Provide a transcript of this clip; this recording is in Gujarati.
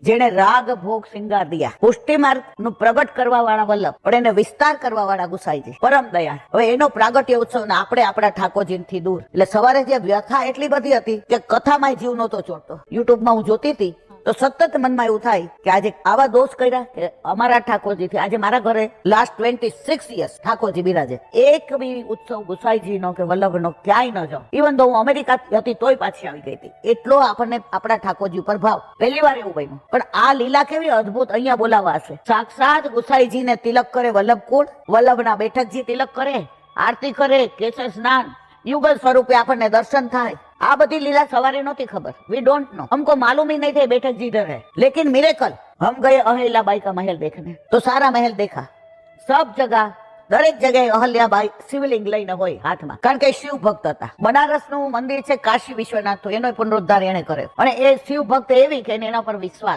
જેને રાગ ભોગ સિંગાર દિયા, પુષ્ટિ માર્ગ નું પ્રગટ કરવા વાળા વલ્લભ, પણ એને વિસ્તાર કરવા વાળા ગુસાઈજી પરમ દયાળ. હવે એનો પ્રાગટ્ય ઉત્સવ ને આપણે આપણા ઠાકોરજી થી દૂર. એટલે સવારે જે વ્યથા એટલી બધી હતી કે કથામાં જીવ નહોતો ચોટતો. યુટ્યુબમાં હું જોતી હતી તો સતત મનમાં એવું થાય કે આજે આવા દોષ કર્યા કે અમારા ઠાકોરજી થી. આજે મારા ઘરે લાસ્ટ 26 યર્સ ઠાકોરજી બિરાજે. એક બી ઉત્સવ ગુસાઈજી નો કે વલ્લભ નો ક્યાંય ન જાઉં. ઇવન તો હું અમેરિકા હતી તોય પાછી આવી ગઈ હતી. એટલો આપણને આપણા ઠાકોરજી ઉપર ભાવ. પહેલી વાર એવું બન્યું. પણ આ લીલા કેવી અદભુત અહીંયા બોલાવા હશે. સાક્ષાત ગુસાઈજી ને તિલક કરે વલ્લભ કુળ, વલ્લભના બેઠકજી તિલક કરે, આરતી કરે, કેસર સ્નાન, યુગલ સ્વરૂપે આપણને દર્શન થાય. આ બધી લીલા સવારે नहोती खबर. वी डोंट नो, हमको मालूम ही नहीं थे बैठक जी इधर है. लेकिन मिरेकल, हम गए अहिल्याबाई का महल देखने तो सारा महल देखा. सब जगह દરેક જગ્યાએ અહલ્યાબાઈ શિવલિંગ લઈને હોય હાથમાં, કારણ કે શિવ ભક્ત હતા. બનારસનું મંદિર છે કાશી વિશ્વનાથ, તો એનો પુનરુદ્ધાર એને કર્યો અને એ શિવ ભક્ત એવી કે એના પર વિશ્વાસ.